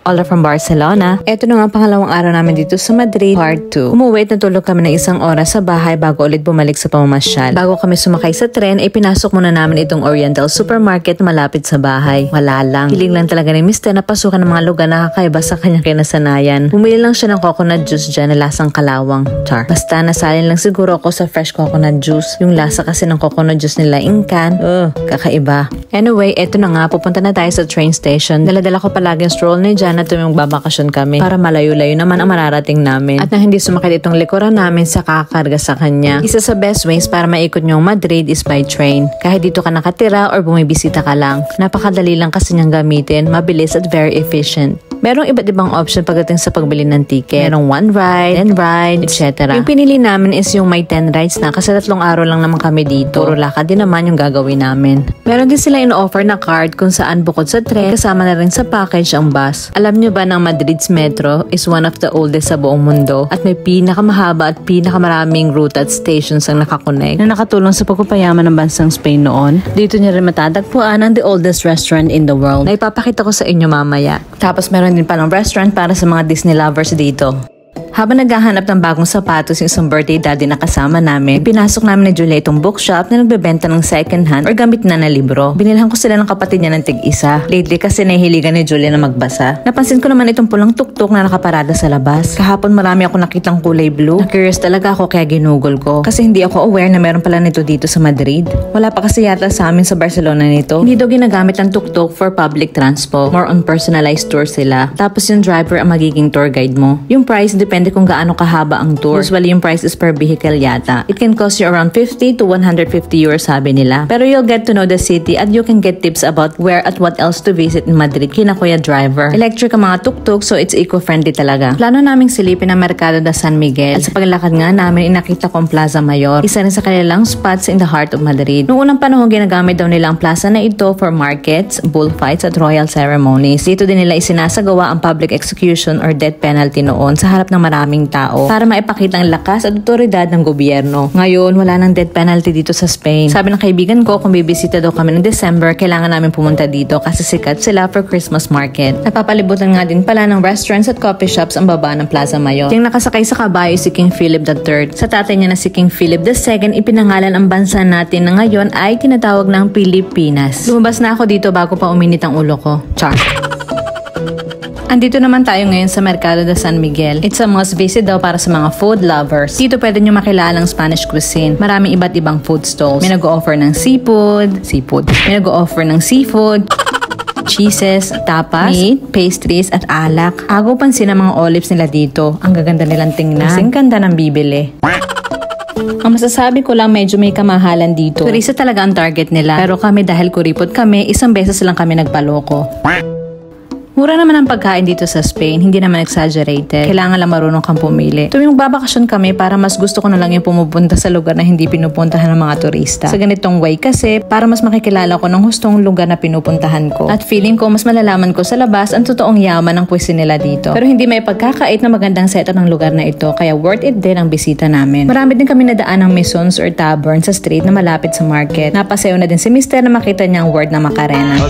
Ola from Barcelona. Ito na nga pangalawang araw namin dito sa Madrid, part 2. Umuwi at natulog kami ng 1 oras sa bahay bago ulit bumalik sa pamamasyal. Bago kami sumakay sa tren, ay pinasok muna namin itong Oriental Supermarket na malapit sa bahay. Wala lang. Hiling lang talaga ni Mr. na pasukan ng mga lugar na kakaiba sa kanyang kinasanayan. Bumili lang siya ng coconut juice dyan na lasang kalawang. Char. Basta nasalin lang siguro ako sa fresh coconut juice. Yung lasa kasi ng coconut juice nila inkan. Kakaiba. Anyway, eto na nga, pupunta na tayo sa train station. Dala-dala ko palagi yung stroll ni Jan at tuwing babakasyon kami para malayo-layo naman ang mararating namin. At na hindi sumakit itong likuran namin sa kakakarga sa kanya. Isa sa best ways para maikot nyo Madrid is by train. Kahit dito ka nakatira or bumibisita ka lang. Napakadali lang kasi niyang gamitin, mabilis at very efficient. Merong iba't ibang option pagdating sa pagbili ng ticket. Merong 1 ride, 10 ride, etc. Yung pinili namin is yung may 10 rides na kasi 3 araw lang naman kami dito. Puro lakad din naman yung gagawin namin. Meron din sila in-offer na card kung saan bukod sa tren, kasama na rin sa package ang bus. Alam nyo ba ng Madrid's metro is one of the oldest sa buong mundo at may pinakamahaba at pinakamaraming route at stations ang nakakonect na nakatulong sa pagpapayaman ng bansang Spain noon. Dito nyo rin matatagpuan ang the oldest restaurant in the world na ipapakita ko sa inyo mamaya. Tapos meron din palang restaurant para sa mga Disney lovers dito. Habang naghahanap ng bagong sapatos yung isang birthday daddy na kasama namin, pinasok namin ni Julia itong bookshop na nagbebenta ng second hand or gamit na libro. Binilhan ko sila ng kapatid niya ng tig-isa. Lately kasi nahihiligan ni Julia na magbasa. Napansin ko naman itong pulang tuktok na nakaparada sa labas. Kahapon marami ako nakitang kulay blue. Na-curious talaga ako kaya ginugol ko. Kasi hindi ako aware na meron pala nito dito sa Madrid. Wala pa kasi yata sa amin sa Barcelona nito. Hindi daw ginagamit ang tuktok for public transport. More on personalized tour sila. Tapos yung driver ang magiging tour guide mo. Yung price depende kung gaano kahaba ang tour. Usually yung price is per vehicle yata. It can cost you around 50 to 150 euros sabi nila. Pero you'll get to know the city at you can get tips about where at what else to visit in Madrid kina Kuya Driver. Electric ang mga tuk-tuk so it's eco-friendly talaga. Plano naming silipin ang Mercado de San Miguel at sa paglakad nga namin inakita ko ang Plaza Mayor. Isa rin sa kanilang spots in the heart of Madrid. Noong unang panahon ginagamit daw nila ang plaza na ito for markets, bullfights at royal ceremonies. Dito din nila isinasagawa ang public execution or death penalty noon sa harap ng maraming tao para maipakita ang lakas at otoridad ng gobyerno. Ngayon, wala nang death penalty dito sa Spain. Sabi ng kaibigan ko, kung bibisita daw kami ng December, kailangan namin pumunta dito kasi sikat sila for Christmas market. Napapalibutan nga din pala ng restaurants at coffee shops ang baba ng Plaza Mayor. Yung nakasakay sa kabayo si King Philip III. Sa tatay niya na si King Philip II, ipinangalan ang bansa natin na ngayon ay tinatawag ng Pilipinas. Lumabas na ako dito bago pa uminit ang ulo ko. Char! Andito naman tayo ngayon sa Mercado de San Miguel. It's a must visit daw para sa mga food lovers. Dito pwede nyo makilala ang Spanish cuisine. Maraming iba't ibang food stalls. May nag-o-offer ng seafood. May nag-o-offer ng seafood, cheeses, tapas, meat, pastries, at alak. Agaw pansin ang mga olives nila dito. Ang gaganda nilang tingnan. Kasing ganda ng bibili. Ang masasabi ko lang medyo may kamahalan dito. Turista talaga ang target nila. Pero kami dahil kuripot kami, isang beses lang kami nagpaloko. Mura naman ang pagkain dito sa Spain, hindi naman exaggerated. Kailangan lang marunong kang pumili. Tuwing magbabakasyon kami, para mas gusto ko na lang yung pumupunta sa lugar na hindi pinupuntahan ng mga turista. Sa ganitong way kasi, para mas makikilala ko ng hustong lugar na pinupuntahan ko. At feeling ko, mas malalaman ko sa labas ang totoong yaman ng cuisine nila dito. Pero hindi may pagkakait na magandang setup ng lugar na ito, kaya worth it din ang bisita namin. Marami din kami nadaan ng mesons or tavern sa street na malapit sa market. Napasayo na din si Mr. na makita niya ang word na Macarena.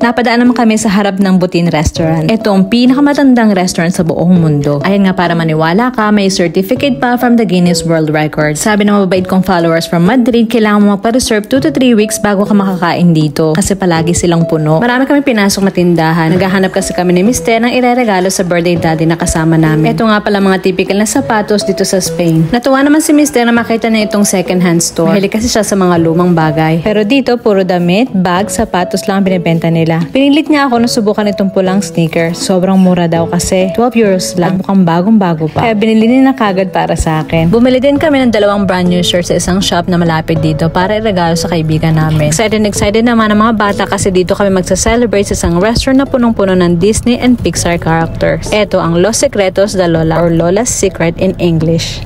Napadaan naman kami sa harap ng Butin Restaurant. Ito ang pinakamatandang restaurant sa buong mundo. Ayan nga, para maniwala ka, may certificate pa from the Guinness World Records. Sabi ng mababait kong followers from Madrid, kailangan mo magpa-reserve 2 to 3 weeks bago ka makakain dito kasi palagi silang puno. Marami kami pinasok na tindahan. Naghahanap kasi kami ni Mr. ng ireregalo sa birthday daddy na kasama namin. Ito nga pala mga typical na sapatos dito sa Spain. Natuwa naman si Mr. na makita na itong second-hand store. Mahilig kasi siya sa mga lumang bagay. Pero dito, puro damit, bag, sapatos lang ang binibenta nila. Pinilit niya ako na subukan itong pulang sneaker. Sobrang mura daw kasi 12 euros lang. At mukhang bagong-bago pa. Kaya binili niya na kagad para sa akin. Bumili din kami ng 2 brand new shirts sa isang shop na malapit dito para iregalo sa kaibigan namin. Excited naman ang mga bata kasi dito kami magsa-celebrate sa isang restaurant na punong-puno ng Disney and Pixar characters. Ito ang Los Secretos de Lola or Lola's Secret in English.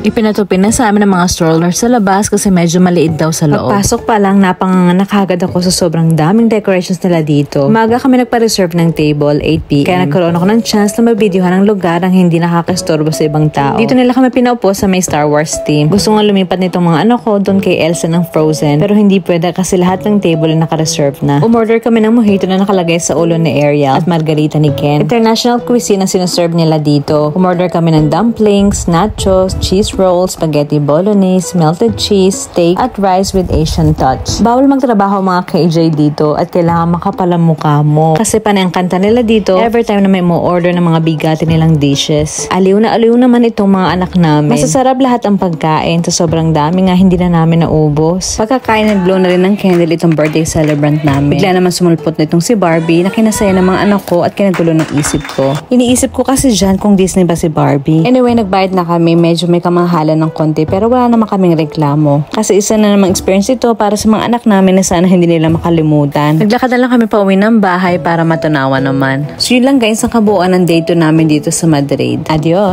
Ipinatupin na sa amin ng mga strollers sa labas kasi medyo maliit daw sa loob. Pagpasok pa lang, napanganganak agad ako sa sobrang daming decorations nila dito. Umaga kami nagpa-reserve ng table, 8 p.m. Kaya nagkaroon ako ng chance na mabidyohan ang lugar ang hindi nakakastorbo sa ibang tao. Dito nila kami pinaupo sa may Star Wars theme. Gusto nga lumipat nitong mga anak ko doon kay Elsa ng Frozen, pero hindi pwede kasi lahat ng table ay naka-reserve na. Umorder kami ng mojito na nakalagay sa ulo ni Ariel at margarita ni Ken. International cuisine ang sinaserve nila dito. Umorder kami ng dumplings, nachos, cheese rolls, spaghetti bolognese, melted cheese, steak, at rice with Asian touch. Bawal magtrabaho mga KJ dito at kailangan makapalang mukha mo. Kasi panay ang kanta nila dito every time na may mo-order ng mga bigati nilang dishes. Aliw naman itong mga anak namin. Masasarap lahat ang pagkain. Sa sobrang dami nga, hindi na namin naubos. Pagkakain, nag-blow na rin ng candle itong birthday celebrant namin. Bigla naman sumulpot na itong si Barbie na kinasaya ng mga anak ko at kinagulo ng isip ko. Iniisip ko kasi dyan kung Disney ba si Barbie. Anyway, nagbayad na kami. Medyo may kamahalan ng konti pero wala naman kaming reklamo. Kasi isa na namang experience ito para sa mga anak namin na sana hindi nila makalimutan. Naglakad na lang kami pa uwi ng bahay para matunawan naman. So yun lang guys ang kabuuan ng day 2 namin dito sa Madrid. Adios!